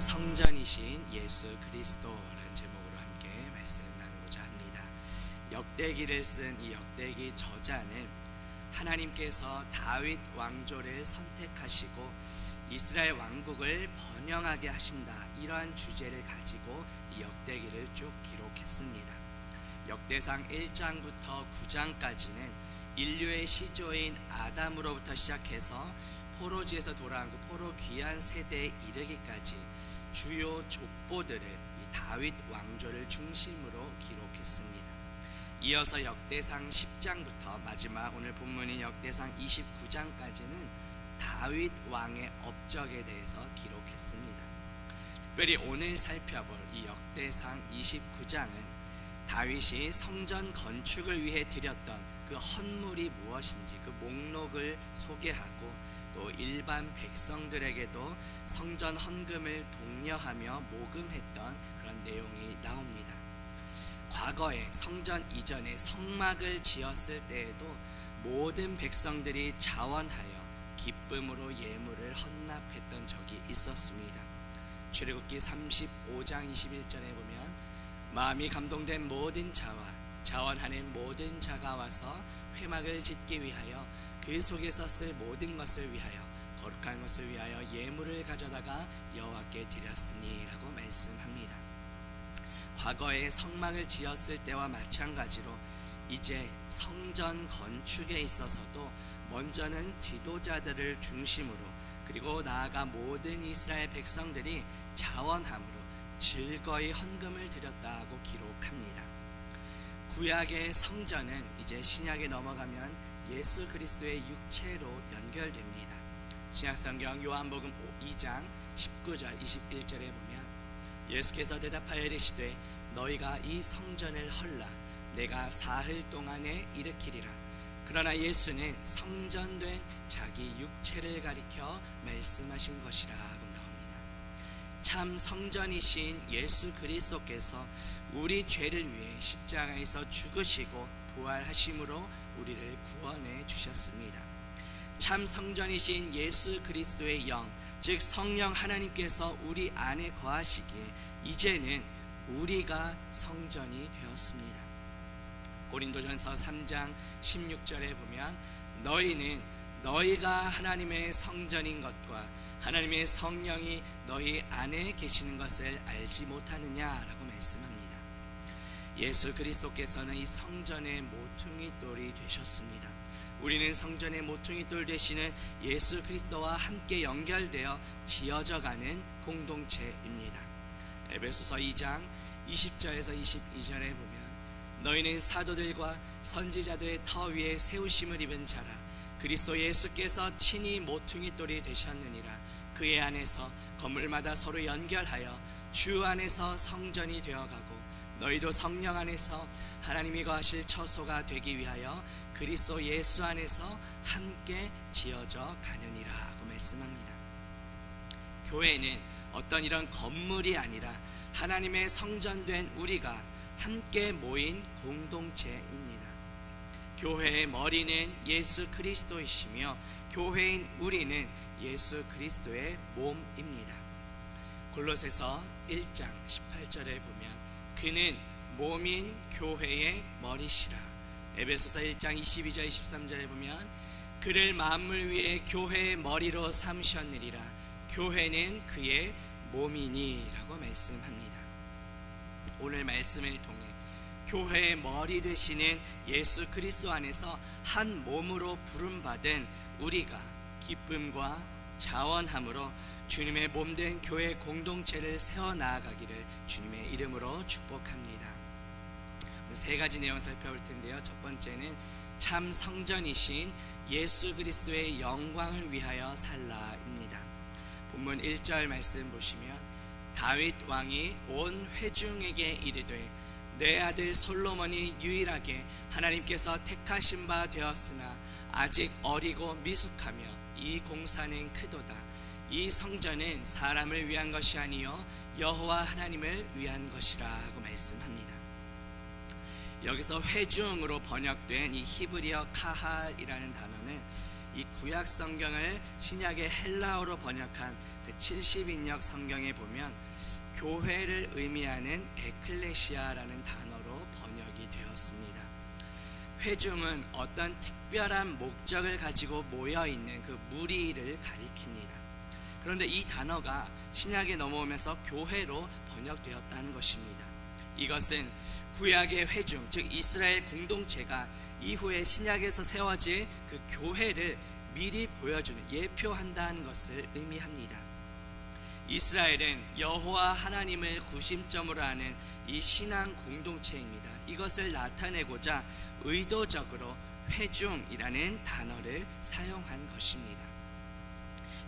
성전이신 예수 그리스도라는 제목으로 함께 말씀 나누고자 합니다. 역대기를 쓴 이 역대기 저자는 하나님께서 다윗 왕조를 선택하시고 이스라엘 왕국을 번영하게 하신다, 이러한 주제를 가지고 이 역대기를 쭉 기록했습니다. 역대상 1장부터 9장까지는 인류의 시조인 아담으로부터 시작해서 포로지에서 돌아온 그 포로 귀환 세대에 이르기까지 주요 족보들을 이 다윗 왕조를 중심으로 기록했습니다. 이어서 역대상 10장부터 마지막 오늘 본문인 역대상 29장까지는 다윗 왕의 업적에 대해서 기록했습니다. 특별히 오늘 살펴볼 이 역대상 29장은 다윗이 성전 건축을 위해 드렸던 그 헌물이 무엇인지 그 목록을 소개하고 또 일반 백성들에게도 성전 헌금을 독려하며 모금했던 그런 내용이 나옵니다. 과거에 성전 이전에 성막을 지었을 때에도 모든 백성들이 자원하여 기쁨으로 예물을 헌납했던 적이 있었습니다. 출애굽기 35장 21절에 보면 마음이 감동된 모든 자와 자원하는 모든 자가 와서 회막을 짓기 위하여 그 속에서 쓸 모든 것을 위하여 거룩한 것을 위하여 예물을 가져다가 여호와께 드렸으니 라고 말씀합니다. 과거에 성막을 지었을 때와 마찬가지로 이제 성전 건축에 있어서도 먼저는 지도자들을 중심으로 그리고 나아가 모든 이스라엘 백성들이 자원함으로 즐거이 헌금을 드렸다고 기록합니다. 구약의 성전은 이제 신약에 넘어가면 예수 그리스도의 육체로 연결됩니다. 신약성경 요한복음 2장 19절 21절에 보면 예수께서 대답하여 이르시되 너희가 이 성전을 헐라 내가 사흘 동안에 일으키리라. 그러나 예수는 성전된 자기 육체를 가리켜 말씀하신 것이라고 나옵니다. 참 성전이신 예수 그리스도께서 우리 죄를 위해 십자가에서 죽으시고 부활하심으로 우리를 구원해 주셨습니다. 참 성전이신 예수 그리스도의 영, 즉 성령 하나님께서 우리 안에 거하시기에 이제는 우리가 성전이 되었습니다. 고린도전서 3장 16절에 보면 너희는 너희가 하나님의 성전인 것과 하나님의 성령이 너희 안에 계시는 것을 알지 못하느냐라고 말씀합니다. 예수 그리스도께서는 이 성전의 모퉁이 돌이 되셨습니다. 우리는 성전의 모퉁이 돌 되시는 예수 그리스도와 함께 연결되어 지어져가는 공동체입니다. 에베소서 2장 20절에서 22절에 보면 너희는 사도들과 선지자들의 터 위에 세우심을 입은 자라 그리스도 예수께서 친히 모퉁이 돌이 되셨느니라. 그의 안에서 건물마다 서로 연결하여 주 안에서 성전이 되어가고 너희도 성령 안에서 하나님이 거하실 처소가 되기 위하여 그리스도 예수 안에서 함께 지어져 가느니라고 말씀합니다. 교회는 어떤 이런 건물이 아니라 하나님의 성전된 우리가 함께 모인 공동체입니다. 교회의 머리는 예수 그리스도이시며 교회인 우리는 예수 그리스도의 몸입니다. 골로새서 1장 18절에 보면 그는 몸인 교회의 머리시라. 에베소서 1장 22절 23절에 보면 그를 만물 위에 교회의 머리로 삼으셨느니라. 교회는 그의 몸이니라고 말씀합니다. 오늘 말씀을 통해 교회의 머리 되시는 예수 그리스도 안에서 한 몸으로 부름받은 우리가 기쁨과 자원함으로 주님의 몸된 교회 공동체를 세워나가기를 주님의 이름으로 축복합니다. 세 가지 내용 살펴볼 텐데요. 첫 번째는 참 성전이신 예수 그리스도의 영광을 위하여 살라입니다. 본문 1절 말씀 보시면 다윗 왕이 온 회중에게 이르되 내 아들 솔로몬이 유일하게 하나님께서 택하신 바 되었으나 아직 어리고 미숙하며 이 공사는 크도다. 이 성전은 사람을 위한 것이 아니요 여호와 하나님을 위한 것이라고 말씀합니다. 여기서 회중으로 번역된 이 히브리어 카할이라는 단어는 이 구약 성경을 신약의 헬라어로 번역한 그 70인역 성경에 보면 교회를 의미하는 에클레시아라는 단어로 번역이 되었습니다. 회중은 어떤 특별한 목적을 가지고 모여있는 그 무리를 가리킵니다. 그런데 이 단어가 신약에 넘어오면서 교회로 번역되었다는 것입니다. 이것은 구약의 회중, 즉 이스라엘 공동체가 이후에 신약에서 세워질 그 교회를 미리 보여주는, 예표한다는 것을 의미합니다. 이스라엘은 여호와 하나님을 구심점으로 하는 이 신앙 공동체입니다. 이것을 나타내고자 의도적으로 회중이라는 단어를 사용한 것입니다.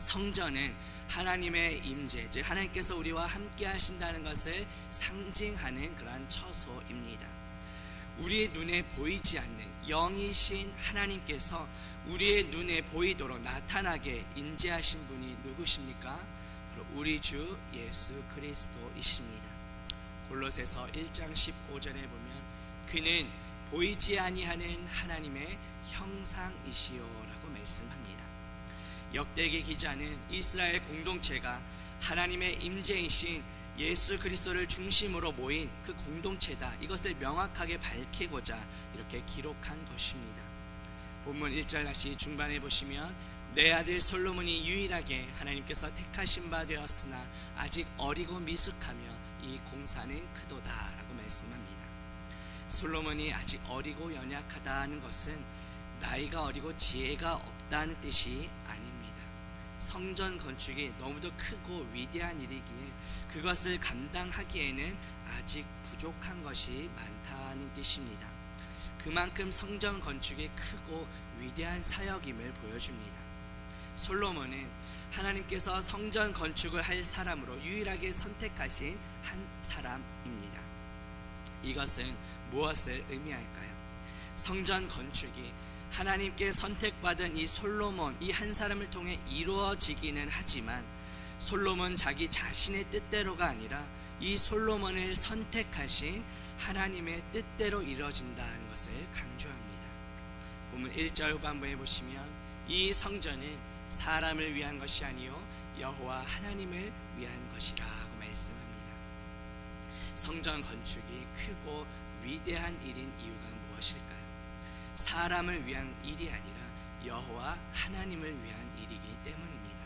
성전은 하나님의 임재, 즉 하나님께서 우리와 함께 하신다는 것을 상징하는 그러한 처소입니다. 우리의 눈에 보이지 않는 영이신 하나님께서 우리의 눈에 보이도록 나타나게 임재하신 분이 누구십니까? 바로 우리 주 예수 그리스도이십니다. 골로새서 1장 15절에 보면 그는 보이지 아니하는 하나님의 형상이시오라고 말씀합니다. 역대기 기자는 이스라엘 공동체가 하나님의 임재이신 예수 그리스도를 중심으로 모인 그 공동체다, 이것을 명확하게 밝히고자 이렇게 기록한 것입니다. 본문 1절 다시 중반에 보시면 내 아들 솔로몬이 유일하게 하나님께서 택하신 바 되었으나 아직 어리고 미숙하며 이 공사는 크도다 라고 말씀합니다. 솔로몬이 아직 어리고 연약하다는 것은 나이가 어리고 지혜가 없다는 뜻이 아닙니다. 성전 건축이 너무도 크고 위대한 일이기에 그것을 감당하기에는 아직 부족한 것이 많다는 뜻입니다. 그만큼 성전 건축이 크고 위대한 사역임을 보여줍니다. 솔로몬은 하나님께서 성전 건축을 할 사람으로 유일하게 선택하신 한 사람입니다. 이것은 무엇을 의미할까요? 성전 건축이 하나님께 선택받은 이 솔로몬, 이 한 사람을 통해 이루어지기는 하지만 솔로몬 자기 자신의 뜻대로가 아니라 이 솔로몬을 선택하신 하나님의 뜻대로 이루어진다는 것을 강조합니다. 본문 1절 후반부에 보시면 이 성전은 사람을 위한 것이 아니요 여호와 하나님을 위한 것이라고 말씀합니다. 성전 건축이 크고 위대한 일인 이유가 무엇일까요? 사람을 위한 일이 아니라 여호와 하나님을 위한 일이기 때문입니다.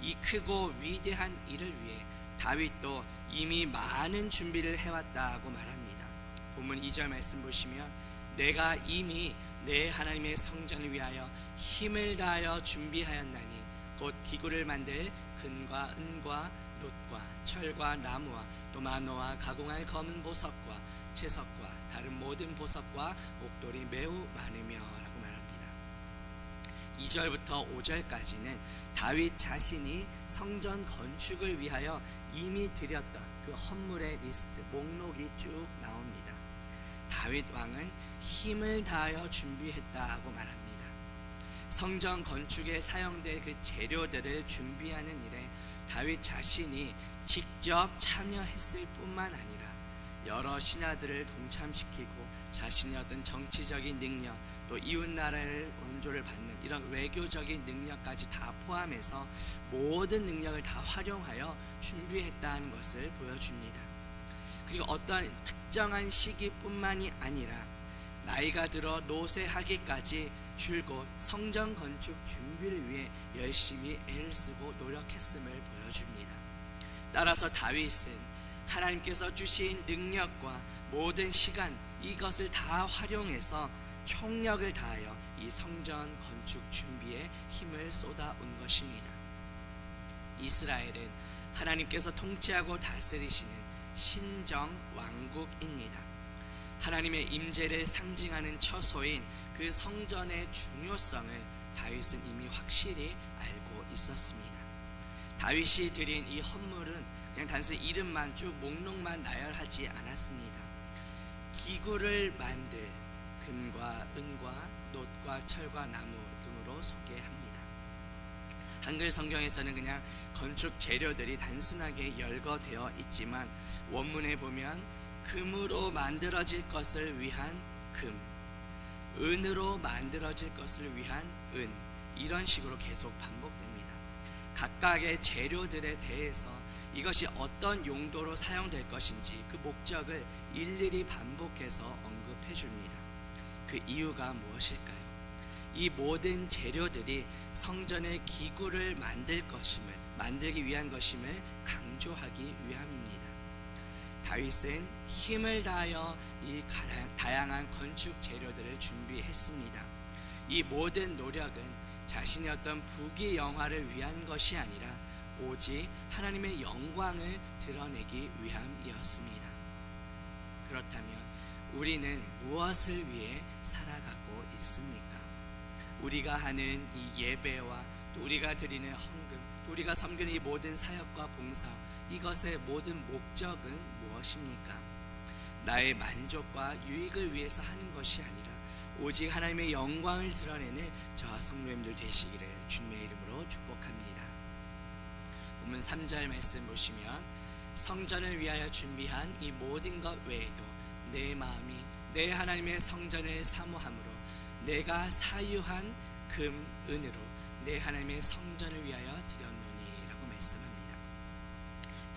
이 크고 위대한 일을 위해 다윗도 이미 많은 준비를 해왔다고 말합니다. 본문 2절 말씀 보시면 내가 이미 내 하나님의 성전을 위하여 힘을 다하여 준비하였나니 곧 기구를 만들 금과 은과 놋과 철과 나무와 또 만호와 가공할 검은 보석과 채석과 다른 모든 보석과 옥돌이 매우 많으며 라고 말합니다. 2절부터 5절까지는 다윗 자신이 성전 건축을 위하여 이미 드렸던 그 헌물의 리스트, 목록이 쭉 나옵니다. 다윗 왕은 힘을 다하여 준비했다고 말합니다. 성전 건축에 사용될 그 재료들을 준비하는 일에 다윗 자신이 직접 참여했을 뿐만 아니라 여러 신하들을 동참시키고 자신의 어떤 정치적인 능력, 또 이웃 나라를 원조를 받는 이런 외교적인 능력까지 다 포함해서 모든 능력을 다 활용하여 준비했다는 것을 보여줍니다. 그리고 어떤 특정한 시기뿐만이 아니라 나이가 들어 노쇠하기까지 줄곧 성전 건축 준비를 위해 열심히 애를 쓰고 노력했음을 보여줍니다. 따라서 다윗은 하나님께서 주신 능력과 모든 시간, 이것을 다 활용해서 총력을 다하여 이 성전 건축 준비에 힘을 쏟아온 것입니다. 이스라엘은 하나님께서 통치하고 다스리시는 신정 왕국입니다. 하나님의 임재를 상징하는 처소인 그 성전의 중요성을 다윗은 이미 확실히 알고 있었습니다. 다윗이 드린 이 헌물은 그냥 단순히 이름만 쭉 목록만 나열하지 않았습니다. 기구를 만들 금과 은과 놋과 철과 나무 등으로 소개합니다. 한글 성경에서는 그냥 건축 재료들이 단순하게 열거되어 있지만 원문에 보면 금으로 만들어질 것을 위한 금, 은으로 만들어질 것을 위한 은, 이런 식으로 계속 반복됩니다. 각각의 재료들에 대해서 이것이 어떤 용도로 사용될 것인지 그 목적을 일일이 반복해서 언급해 줍니다. 그 이유가 무엇일까요? 이 모든 재료들이 성전의 기구를 만들기 위한 것임을 강조하기 위함입니다. 다윗은 힘을 다하여 이 다양한 건축 재료들을 준비했습니다. 이 모든 노력은 자신의 어떤 부귀영화를 위한 것이 아니라 오직 하나님의 영광을 드러내기 위함이었습니다. 그렇다면 우리는 무엇을 위해 살아가고 있습니까? 우리가 하는 이 예배와 또 우리가 드리는 헌금, 또 우리가 섬기는 이 모든 사역과 봉사, 이것의 모든 목적은 무엇입니까? 나의 만족과 유익을 위해서 하는 것이 아니라 오직 하나님의 영광을 드러내는 저와 성도님들 되시기를 주님의 이름으로 축복합니다. 본문 3절 말씀 보시면 성전을 위하여 준비한 이 모든 것 외에도 내 마음이 내 하나님의 성전을 사모함으로 내가 사유한 금, 은으로 내 하나님의 성전을 위하여 드렸노니 라고 말씀합니다.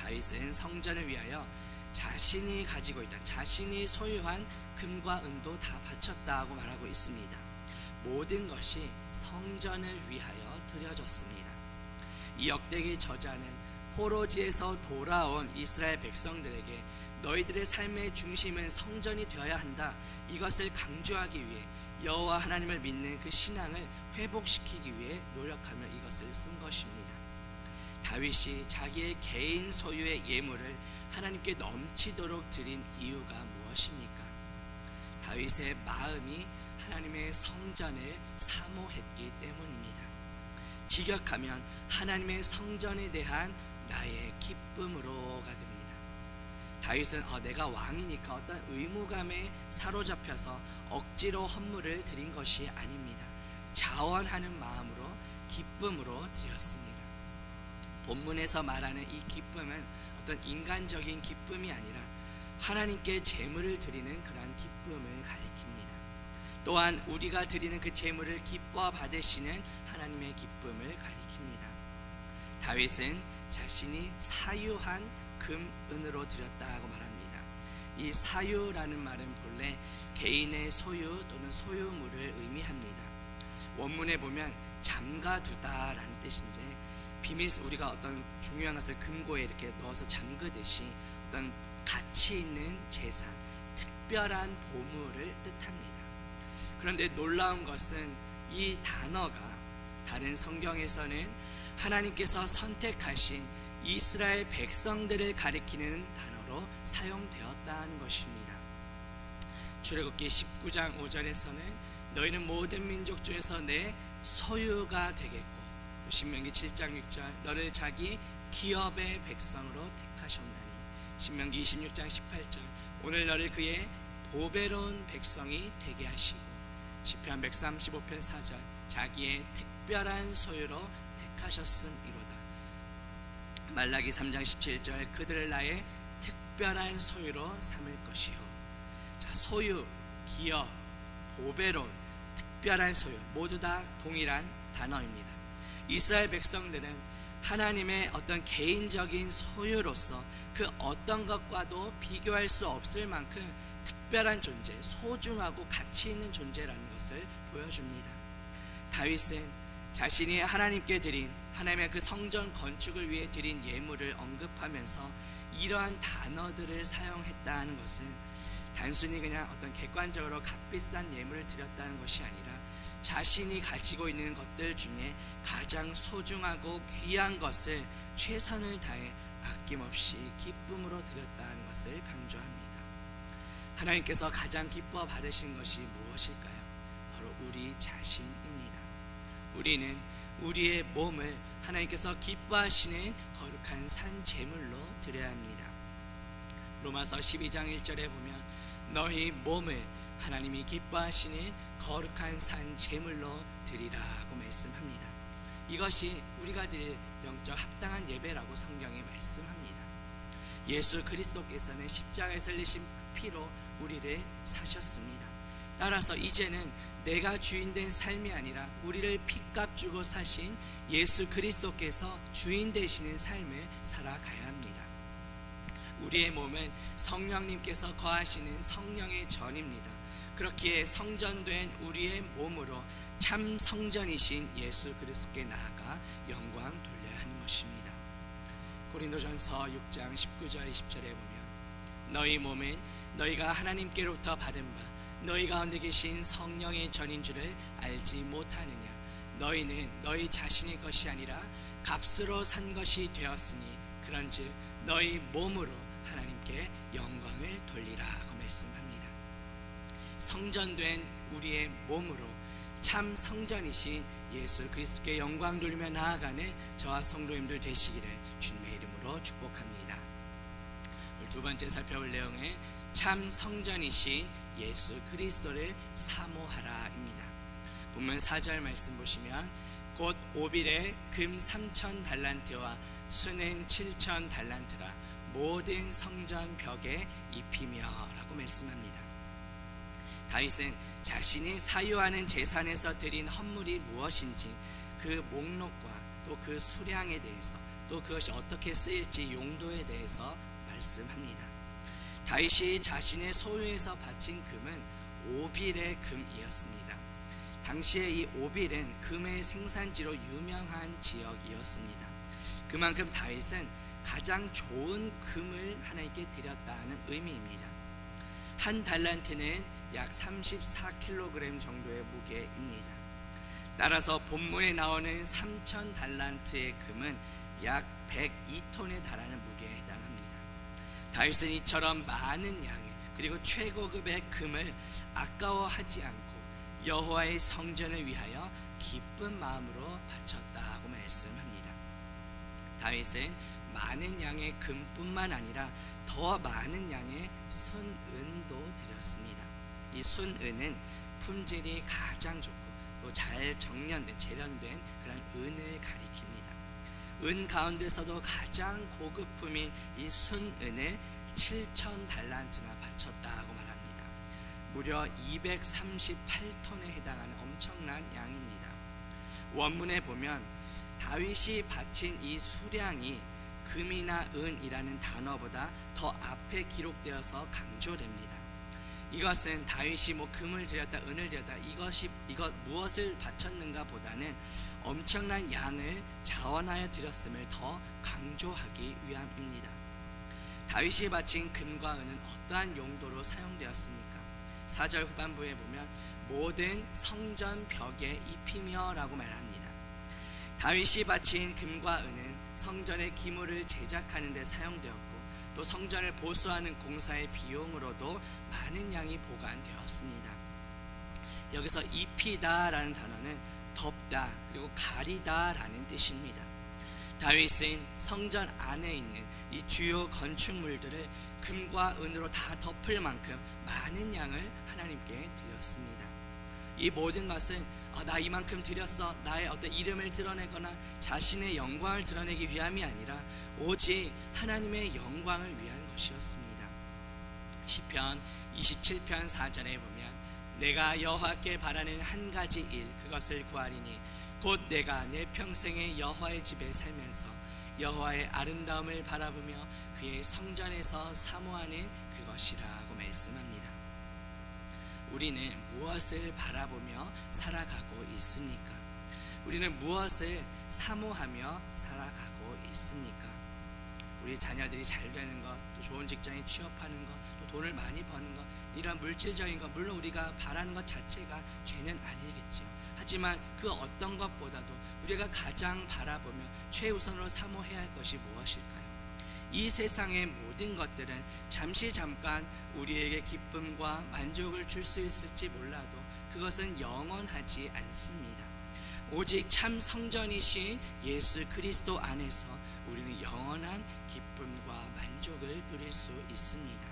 다윗은 성전을 위하여 자신이 가지고 있던 자신이 소유한 금과 은도 다 바쳤다고 말하고 있습니다. 모든 것이 성전을 위하여 드려졌습니다. 이 역대기 저자는 포로지에서 돌아온 이스라엘 백성들에게 너희들의 삶의 중심은 성전이 되어야 한다, 이것을 강조하기 위해 여호와 하나님을 믿는 그 신앙을 회복시키기 위해 노력하며 이것을 쓴 것입니다. 다윗이 자기의 개인 소유의 예물을 하나님께 넘치도록 드린 이유가 무엇입니까? 다윗의 마음이 하나님의 성전을 사모했기 때문입니다. 직역하면 하나님의 성전에 대한 나의 기쁨으로가 됩니다. 다윗은 내가 왕이니까 어떤 의무감에 사로잡혀서 억지로 헌물을 드린 것이 아닙니다. 자원하는 마음으로 기쁨으로 드렸습니다. 본문에서 말하는 이 기쁨은 어떤 인간적인 기쁨이 아니라 하나님께 제물을 드리는 그러한 기쁨을 가리킵니다. 또한 우리가 드리는 그 제물을 기뻐 받으시는 하나님의 기쁨을 가리킵니다. 다윗은 자신이 사유한 금, 은으로 드렸다고 말합니다. 이 사유라는 말은 본래 개인의 소유 또는 소유물을 의미합니다. 원문에 보면 잠가두다라는 뜻인데 우리가 어떤 중요한 것을 금고에 이렇게 넣어서 잠그듯이 어떤 가치 있는 재산, 특별한 보물을 뜻합니다. 그런데 놀라운 것은 이 단어가 다른 성경에서는 하나님께서 선택하신 이스라엘 백성들을 가리키는 단어로 사용되었다는 것입니다. 출애굽기 19장 5절에서는 너희는 모든 민족 중에서 내 소유가 되겠고, 또 신명기 7장 6절 너를 자기 기업의 백성으로 택하셨나니, 신명기 26장 18절 오늘 너를 그의 보배로운 백성이 되게 하시고, 시편 135편 4절 자기의 특별한 소유로 택하셨음이로다. 말라기 3장 17절 그들을 나의 특별한 소유로 삼을 것이요. 자, 소유, 기업, 보배로운, 특별한 소유 모두 다 동일한 단어입니다. 이스라엘 백성들은 하나님의 어떤 개인적인 소유로서 그 어떤 것과도 비교할 수 없을 만큼 특별한 존재, 소중하고 가치 있는 존재라는 것을 보여줍니다. 다윗은 자신이 하나님께 드린 하나님의 그 성전 건축을 위해 드린 예물을 언급하면서 이러한 단어들을 사용했다는 것은 단순히 그냥 어떤 객관적으로 값비싼 예물을 드렸다는 것이 아니라 자신이 가지고 있는 것들 중에 가장 소중하고 귀한 것을 최선을 다해 아낌없이 기쁨으로 드렸다는 것을 강조합니다. 하나님께서 가장 기뻐 받으신 것이 무엇일까요? 바로 우리 자신입니다. 우리는 우리의 몸을 하나님께서 기뻐하시는 거룩한 산 제물로 드려야 합니다. 로마서 12장 1절에 보면 너희 몸을 하나님이 기뻐하시는 거룩한 산 제물로 드리라고 말씀합니다. 이것이 우리가 드릴 영적 합당한 예배라고 성경에 말씀합니다. 예수 그리스도께서는 십자가에서 흘리신 피로 우리를 사셨습니다. 따라서 이제는 내가 주인된 삶이 아니라 우리를 핏값 주고 사신 예수 그리스도께서 주인 되시는 삶을 살아가야 합니다. 우리의 몸은 성령님께서 거하시는 성령의 전입니다. 그렇기에 성전된 우리의 몸으로 참 성전이신 예수 그리스도께 나아가 영광 돌려야 하는 것입니다. 고린도전서 6장 19절 20절에 보면 너희 몸은 너희가 하나님께로부터 받은 바 너희 가운데 계신 성령의 전인 줄을 알지 못하느냐. 너희는 너희 자신의 것이 아니라 값으로 산 것이 되었으니 그런즉 너희 몸으로 하나님께 영광을 돌리라고 말씀합니다. 성전된 우리의 몸으로 참 성전이신 예수 그리스도께 영광 돌리며 나아가는 저와 성도님들 되시기를 주님의 이름으로 축복합니다. 오늘 두 번째 살펴볼 내용은 참 성전이신 예수 그리스도를 사모하라입니다. 본문 4절 말씀 보시면 곧 오빌에 금 3,000 달란트와 수는 7,000 달란트라 모든 성전 벽에 입히며 라고 말씀합니다. 다윗은 자신이 사유하는 재산에서 드린 헌물이 무엇인지 그 목록과 또 그 수량에 대해서 또 그것이 어떻게 쓰일지 용도에 대해서 말씀합니다. 다윗이 자신의 소유에서 바친 금은 오빌의 금이었습니다. 당시에 이 오빌은 금의 생산지로 유명한 지역이었습니다. 그만큼 다윗은 가장 좋은 금을 하나님께 드렸다는 의미입니다. 한 달란트는 약 34kg 정도의 무게입니다. 따라서 본문에 나오는 3,000 달란트의 금은 약 102톤에 달하는 무게에 해당합니다. 다윗은 이처럼 많은 양의 그리고 최고급의 금을 아까워하지 않고 여호와의 성전을 위하여 기쁜 마음으로 바쳤다고 말씀합니다. 다윗은 많은 양의 금뿐만 아니라 더 많은 양의 순은도 드렸습니다. 이 순은은 품질이 가장 좋고 또 잘 정련된 재련된 그런 은을 가리킵니다. 은 가운데서도 가장 고급품인 이 순은을 7,000 달란트나 바쳤다고 말합니다. 무려 238톤에 해당하는 엄청난 양입니다. 원문에 보면 다윗이 바친 이 수량이 금이나 은이라는 단어보다 더 앞에 기록되어서 강조됩니다. 이것은 다윗이 금을 드렸다 은을 드렸다 이것 무엇을 바쳤는가 보다는 엄청난 양을 자원하여 드렸음을 더 강조하기 위함입니다. 다윗이 바친 금과 은은 어떠한 용도로 사용되었습니까? 4절 후반부에 보면 모든 성전 벽에 입히며 라고 말합니다. 다윗이 바친 금과 은은 성전의 기물을 제작하는 데 사용되었고 또 성전을 보수하는 공사의 비용으로도 많은 양이 보관되었습니다. 여기서 입히다라는 단어는 덮다 그리고 가리다라는 뜻입니다. 다윗은 성전 안에 있는 이 주요 건축물들을 금과 은으로 다 덮을 만큼 많은 양을 하나님께 드렸습니다. 이 모든 것은 나 이만큼 드렸어 나의 어떤 이름을 드러내거나 자신의 영광을 드러내기 위함이 아니라 오직 하나님의 영광을 위한 것이었습니다. 시편 27편 4절에 보면 내가 여호와께 바라는 한 가지 일 그것을 구하리니 곧 내가 내 평생에 여호와의 집에 살면서 여호와의 아름다움을 바라보며 그의 성전에서 사모하는 그것이라고 말씀합니다. 우리는 무엇을 바라보며 살아가고 있습니까? 우리는 무엇을 사모하며 살아가고 있습니까? 우리 자녀들이 잘 되는 것, 또 좋은 직장에 취업하는 것, 또 돈을 많이 버는 것, 이런 물질적인 것, 물론 우리가 바라는 것 자체가 죄는 아니겠죠. 하지만 그 어떤 것보다도 우리가 가장 바라보며 최우선으로 사모해야 할 것이 무엇일까요? 이 세상의 모든 것들은 잠깐 우리에게 기쁨과 만족을 줄 수 있을지 몰라도 그것은 영원하지 않습니다. 오직 참 성전이신 예수 그리스도 안에서 우리는 영원한 기쁨과 만족을 누릴 수 있습니다.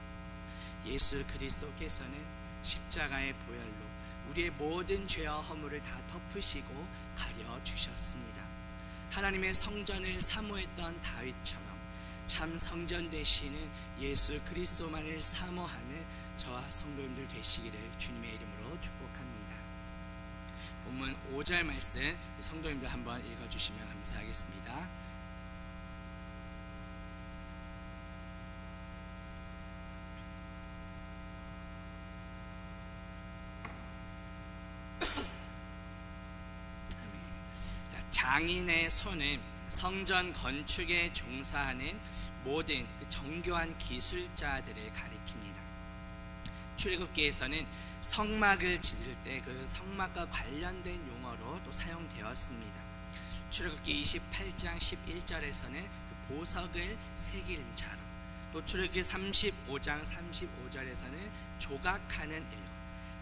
예수 그리스도께서는 십자가의 보혈로 우리의 모든 죄와 허물을 다 덮으시고 가려주셨습니다. 하나님의 성전을 사모했던 다윗처럼 참 성전 되시는 예수 그리스도만을 사모하는 저와 성도님들 되시기를 주님의 이름으로 축복합니다. 본문 5절 말씀 성도님들 한번 읽어주시면 감사하겠습니다. 장인의 손은 성전 건축에 종사하는 모든 정교한 기술자들을 가리킵니다. 출애굽기에서는 성막을 지을 때 그 성막과 관련된 용어로 또 사용되었습니다. 출애굽기 28장 11절에서는 보석을 새길 자로, 또 출애굽기 35장 35절에서는 조각하는 일,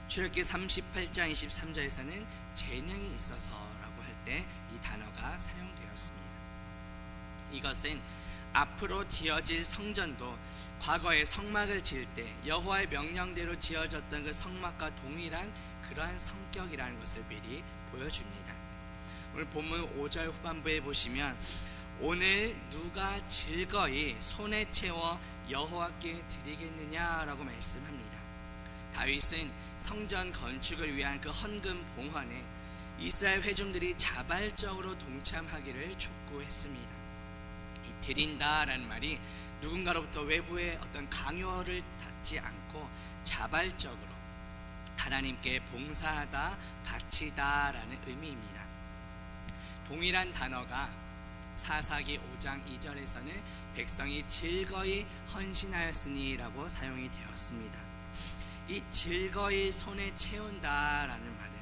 출애굽기 38장 23절에서는 재능이 있어서라고 할 때 이 단어가 사용되었습니다. 이것은 앞으로 지어질 성전도 과거에 성막을 지을 때 여호와의 명령대로 지어졌던 그 성막과 동일한 그러한 성격이라는 것을 미리 보여줍니다. 오늘 본문 5절 후반부에 보시면 오늘 누가 즐거이 손에 채워 여호와께 드리겠느냐라고 말씀합니다. 다윗은 성전 건축을 위한 그 헌금 봉헌에 이스라엘 회중들이 자발적으로 동참하기를 촉구했습니다. 이 드린다라는 말이 누군가로부터 외부의 어떤 강요를 받지 않고 자발적으로 하나님께 봉사하다 바치다라는 의미입니다. 동일한 단어가 사사기 5장 2절에서는 백성이 즐거이 헌신하였으니라고 사용이 되었습니다. 이 즐거이 손에 채운다라는 말은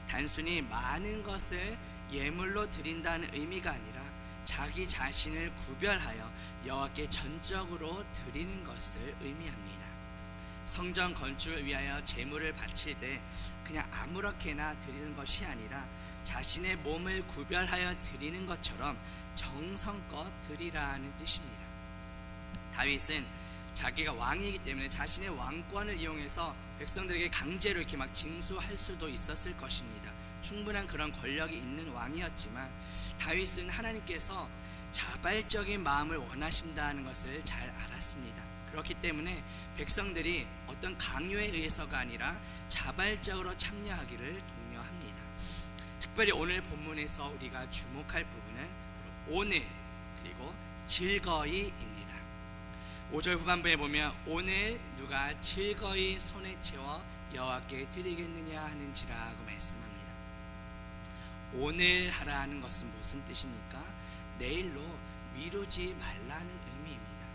단순히 많은 것을 예물로 드린다는 의미가 아니라 자기 자신을 구별하여 여호와께 전적으로 드리는 것을 의미합니다. 성전 건축을 위하여 제물을 바칠 때 그냥 아무렇게나 드리는 것이 아니라 자신의 몸을 구별하여 드리는 것처럼 정성껏 드리라는 뜻입니다. 다윗은 자기가 왕이기 때문에 자신의 왕권을 이용해서 백성들에게 강제로 이렇게 막 징수할 수도 있었을 것입니다. 충분한 그런 권력이 있는 왕이었지만 다윗은 하나님께서 자발적인 마음을 원하신다는 것을 잘 알았습니다. 그렇기 때문에 백성들이 어떤 강요에 의해서가 아니라 자발적으로 참여하기를 독려합니다. 특별히 오늘 본문에서 우리가 주목할 부분은 오늘 그리고 즐거이입니다. 5절 후반부에 보면 오늘 누가 즐거이 손에 채워 여호와께 드리겠느냐 하는지라고 말씀합니다. 오늘 하라는 것은 무슨 뜻입니까? 내일로 미루지 말라는 의미입니다.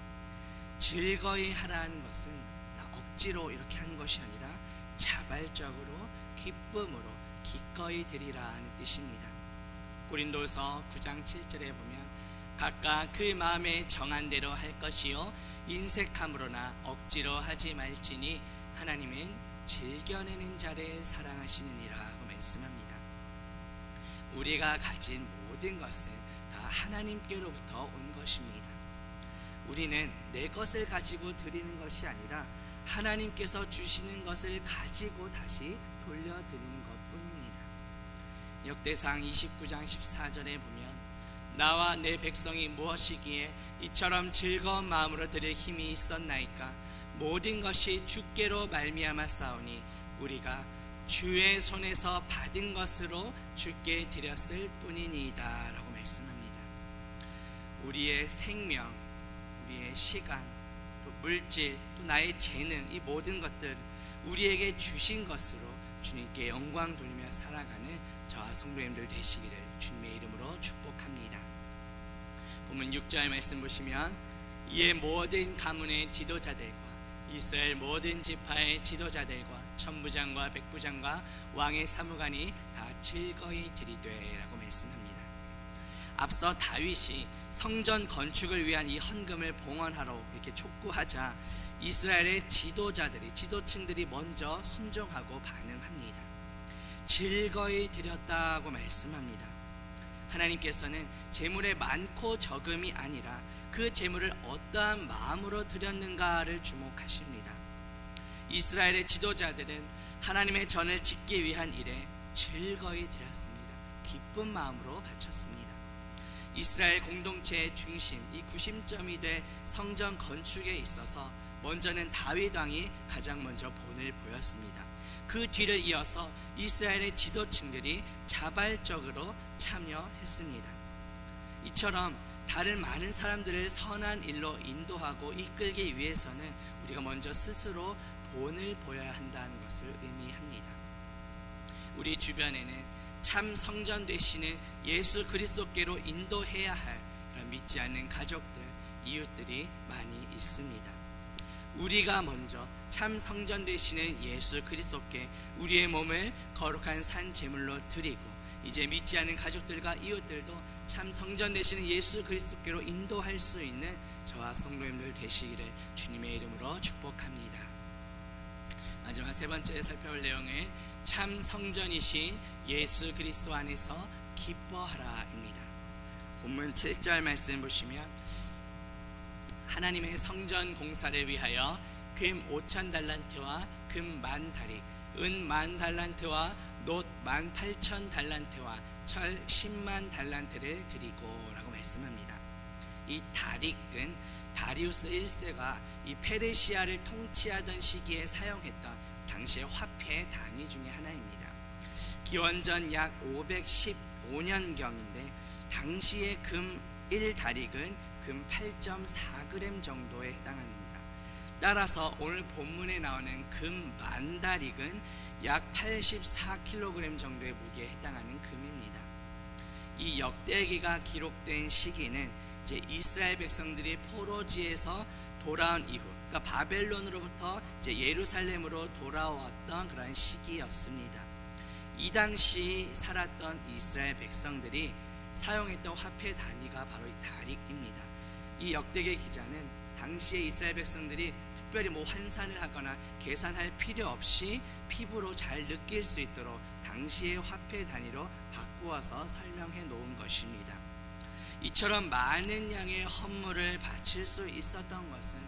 즐거이 하라는 것은 억지로 이렇게 하는 것이 아니라 자발적으로 기쁨으로 기꺼이 드리라는 뜻입니다. 고린도서 9장 7절에 보면 각각 그 마음에 정한 대로 할 것이요 인색함으로나 억지로 하지 말지니 하나님은 즐겨내는 자를 사랑하시느니라고 말씀합니다. 우리가 가진 모든 것은 다 하나님께로부터 온 것입니다. 우리는 내 것을 가지고 드리는 것이 아니라 하나님께서 주시는 것을 가지고 다시 돌려드리는 것뿐입니다. 역대상 29장 14절에 보면 나와 내 백성이 무엇이기에 이처럼 즐거운 마음으로 드릴 힘이 있었나이까 모든 것이 주께로 말미암아 싸우니 우리가 주의 손에서 받은 것으로 주께 드렸을 뿐이니이다 라고 말씀합니다. 우리의 생명, 우리의 시간, 또 물질, 또 나의 재능, 이 모든 것들 우리에게 주신 것으로 주님께 영광 돌리며 살아가는 저와 성도님들 되시기를 주님의 이름으로 축복합니다. 보면 6절 말씀 보시면 이에 모든 가문의 지도자들과 이스라엘 모든 지파의 지도자들과 천부장과 백부장과 왕의 사무관이 다 즐거이 드리되 라고 말씀합니다. 앞서 다윗이 성전 건축을 위한 이 헌금을 봉헌하러 이렇게 촉구하자 이스라엘의 지도층들이 먼저 순종하고 반응합니다. 즐거이 드렸다고 말씀합니다. 하나님께서는 재물의 많고 적음이 아니라 그 재물을 어떠한 마음으로 드렸는가를 주목하십니다. 이스라엘의 지도자들은 하나님의 전을 짓기 위한 일에 즐거이 드렸습니다. 기쁜 마음으로 바쳤습니다. 이스라엘 공동체의 중심, 이 구심점이 돼 성전 건축에 있어서 먼저는 다윗 왕이 가장 먼저 본을 보였습니다. 그 뒤를 이어서 이스라엘의 지도층들이 자발적으로 참여했습니다. 이처럼 다른 많은 사람들을 선한 일로 인도하고 이끌기 위해서는 우리가 먼저 스스로 본을 보여야 한다는 것을 의미합니다. 우리 주변에는 참 성전 되시는 예수 그리스도께로 인도해야 할 그런 믿지 않는 가족들, 이웃들이 많이 있습니다. 우리가 먼저 참 성전 되시는 예수 그리스도께 우리의 몸을 거룩한 산 제물로 드리고 이제 믿지 않는 가족들과 이웃들도 참 성전 되시는 예수 그리스도께로 인도할 수 있는 저와 성도님들 되시기를 주님의 이름으로 축복합니다. 마지막 세 번째 살펴볼 내용은 참 성전이신 예수 그리스도 안에서 기뻐하라입니다. 본문 7절 말씀 보시면 하나님의 성전 공사를 위하여 금 5천 달란트와 금 10,000다리, 은 10,000달란트와 놋 18,000달란트와 철 10만 달란트를 드리고 라고 말씀합니다. 이 다릭은 다리우스 1세가 이 페르시아를 통치하던 시기에 사용했던 당시의 화폐 단위 중에 하나입니다. 기원전 약 515년경인데 당시의 금 1다릭은 금 8.4g 정도에 해당합니다. 따라서 오늘 본문에 나오는 금 10,000다릭은 약 84kg 정도의 무게에 해당하는 금입니다. 이 역대기가 기록된 시기는 이제 이스라엘 백성들이 포로지에서 돌아온 이후, 그러니까 바벨론으로부터 이제 예루살렘으로 돌아왔던 그런 시기였습니다. 이 당시 살았던 이스라엘 백성들이 사용했던 화폐 단위가 바로 이 다릭입니다. 이 역대기 기자는 당시에 이스라엘 백성들이 특별히 환산을 하거나 계산할 필요 없이 피부로 잘 느낄 수 있도록 당시의 화폐 단위로 바꾸어서 설명해 놓은 것입니다. 이처럼 많은 양의 헌물을 바칠 수 있었던 것은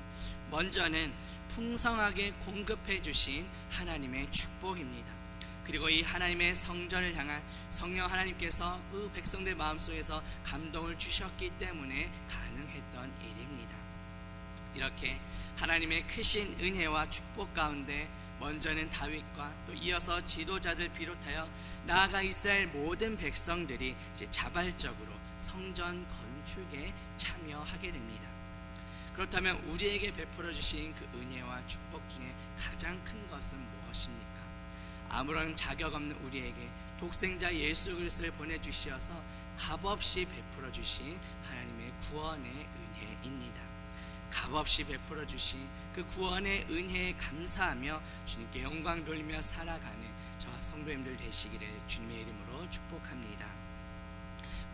먼저는 풍성하게 공급해 주신 하나님의 축복입니다. 그리고 이 하나님의 성전을 향한 성령 하나님께서 그 백성들 마음속에서 감동을 주셨기 때문에 가능했던 일입니다. 이렇게 하나님의 크신 은혜와 축복 가운데 먼저는 다윗과 또 이어서 지도자들 비롯하여 나아가 이스라엘 모든 백성들이 이제 자발적으로 성전 건축에 참여하게 됩니다. 그렇다면 우리에게 베풀어 주신 그 은혜와 축복 중에 가장 큰 것은 무엇입니까? 아무런 자격 없는 우리에게 독생자 예수 그리스도를 보내주시어서 값없이 베풀어 주신 하나님의 구원의 은혜입니다. 값없이 베풀어 주신 그 구원의 은혜에 감사하며 주님께 영광 돌리며 살아가는 저와 성도님들 되시기를 주님의 이름으로 축복합니다.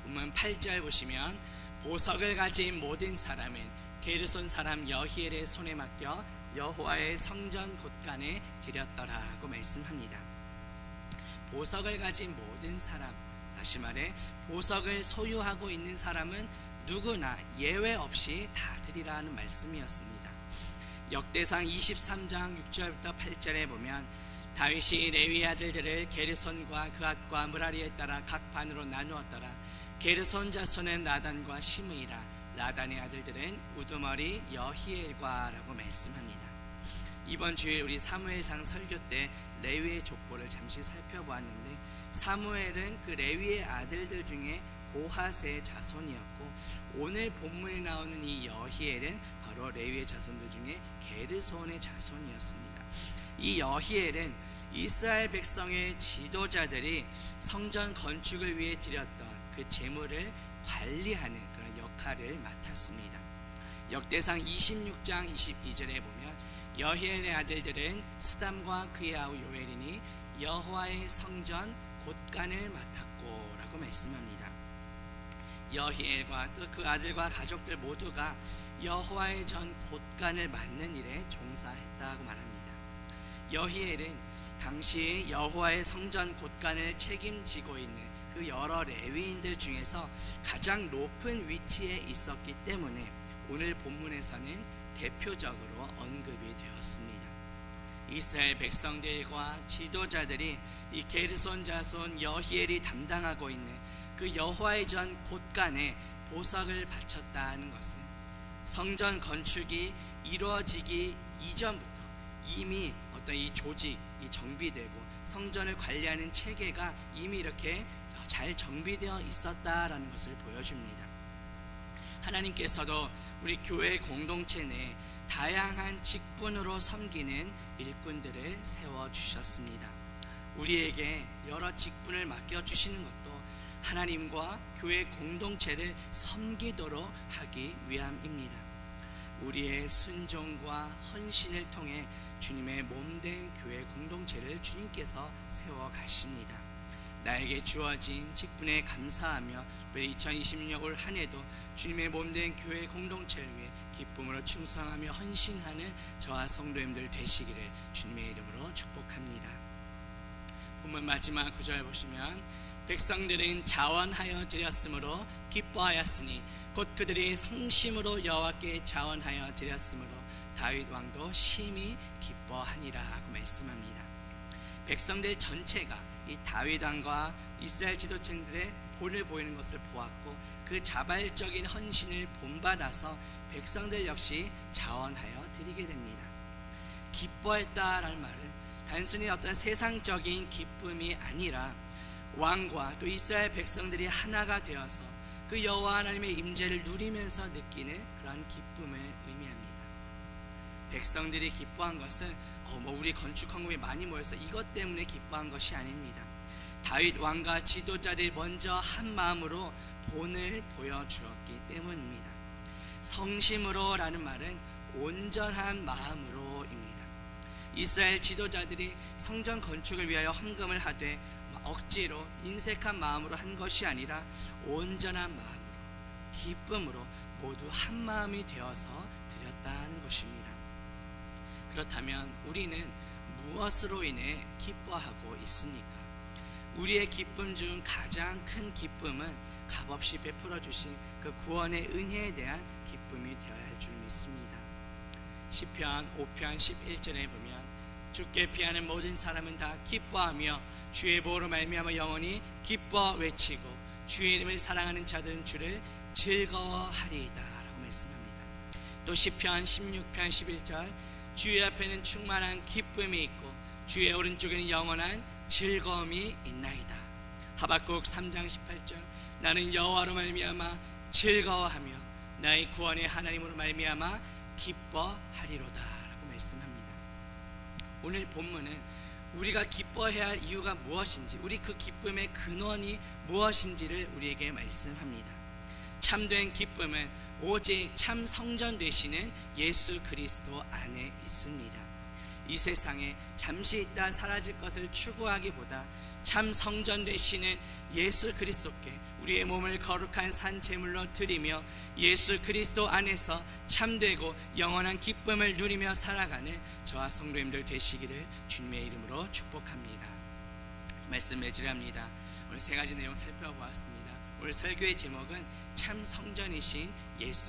본문 8절 보시면 보석을 가진 모든 사람은 게르손 사람 여히엘의 손에 맡겨 여호와의 성전 곳간에 드렸더라고 말씀합니다. 보석을 가진 모든 사람, 다시 말해 보석을 소유하고 있는 사람은 누구나 예외 없이 다 드리라는 말씀이었습니다. 역대상 23장 6절부터 8절에 보면 다윗이 레위 아들들을 게르손과 그앗과 므라리에 따라 각 반으로 나누었더라. 게르손 자손은 라단과 시므이라, 라단의 아들들은 우두머리 여히엘과라고 말씀합니다. 이번 주일 우리 사무엘상 설교 때 레위의 족보를 잠시 살펴보았는데 사무엘은 그 레위의 아들들 중에 고핫의 자손이었고 오늘 본문에 나오는 이 여히엘은 바로 레위의 자손들 중에 게르손의 자손이었습니다. 이 여히엘은 이스라엘 백성의 지도자들이 성전 건축을 위해 드렸던 그 제물을 관리하는 그런 역할을 맡았습니다. 역대상 26장 22절에 보면 여히엘의 아들들은 스담과 그의 아우 요엘이니 여호와의 성전 곳간을 맡았고 라고 말씀합니다. 여히엘과 또 그 아들과 가족들 모두가 여호와의 전 곳간을 맡는 일에 종사했다고 말합니다. 여히엘은 당시 여호와의 성전 곳간을 책임지고 있는 그 여러 레위인들 중에서 가장 높은 위치에 있었기 때문에 오늘 본문에서는 대표적으로 언급이 되었습니다. 이스라엘 백성들과 지도자들이 이 게르손 자손 여히엘이 담당하고 있는 그 여호와의 전 곳간에 보석을 바쳤다는 것은 성전 건축이 이루어지기 이전부터 이미 어떤 이 조직이 정비되고 성전을 관리하는 체계가 이미 이렇게 잘 정비되어 있었다라는 것을 보여줍니다. 하나님께서도 우리 교회 공동체 내에 다양한 직분으로 섬기는 일꾼들을 세워주셨습니다. 우리에게 여러 직분을 맡겨주시는 것도 하나님과 교회 공동체를 섬기도록 하기 위함입니다. 우리의 순종과 헌신을 통해 주님의 몸된 교회 공동체를 주님께서 세워가십니다. 나에게 주어진 직분에 감사하며 2026년 올 한 해도 주님의 몸된 교회 공동체를 위해 기쁨으로 충성하며 헌신하는 저와 성도님들 되시기를 주님의 이름으로 축복합니다. 본문 마지막 구절 보시면 백성들은 자원하여 드렸으므로 기뻐하였으니 곧 그들이 성심으로 여호와께 자원하여 드렸으므로 다윗 왕도 심히 기뻐하니라고 말씀합니다. 백성들 전체가 이 다윗 왕과 이스라엘 지도층들의 본을 보이는 것을 보았고 그 자발적인 헌신을 본받아서 백성들 역시 자원하여 드리게 됩니다. 기뻐했다라는 말은 단순히 어떤 세상적인 기쁨이 아니라 왕과 또 이스라엘 백성들이 하나가 되어서 그 여호와 하나님의 임재를 누리면서 느끼는 그런 기쁨을 의미합니다. 백성들이 기뻐한 것은 우리 건축 헌금이 많이 모여서 이것 때문에 기뻐한 것이 아닙니다. 다윗 왕과 지도자들이 먼저 한 마음으로 본을 보여주었기 때문입니다. 성심으로라는 말은 온전한 마음으로입니다. 이스라엘 지도자들이 성전 건축을 위하여 헌금을 하되 억지로 인색한 마음으로 한 것이 아니라 온전한 마음으로 기쁨으로 모두 한 마음이 되어서 드렸다는 것입니다. 그렇다면 우리는 무엇으로 인해 기뻐하고 있습니까? 우리의 기쁨 중 가장 큰 기쁨은 값없이 베풀어 주신 그 구원의 은혜에 대한 기쁨이 되어야 할 줄 믿습니다. 시편 5편 11절에 보면 주께 피하는 모든 사람은 다 기뻐하며 주의 보호로 말미암아 영원히 기뻐 외치고 주의 이름을 사랑하는 자들은 주를 즐거워하리이다 라고 말씀합니다. 또 시편 16편 11절 주의 앞에는 충만한 기쁨이 있고 주의 오른쪽에는 영원한 즐거움이 있나이다. 하박국 3장 18절 나는 여호와로 말미암아 즐거워하며 나의 구원의 하나님으로 말미암아 기뻐하리로다 라고 말씀합니다. 오늘 본문은 우리가 기뻐해야 할 이유가 무엇인지, 우리 그 기쁨의 근원이 무엇인지를 우리에게 말씀합니다. 참된 기쁨은 오직 참 성전 되시는 예수 그리스도 안에 있습니다. 이 세상에 잠시 있다 사라질 것을 추구하기보다 참 성전 되시는 예수 그리스도께 우리의 몸을 거룩한 산 제물로 드리며 예수 그리스도 안에서 참되고 영원한 기쁨을 누리며 살아가는 저와 성도님들 되시기를 주님의 이름으로 축복합니다. 말씀 맺으랍니다. 오늘 세 가지 내용 살펴보았습니다. 오늘 설교의 제목은 참 성전이신 예수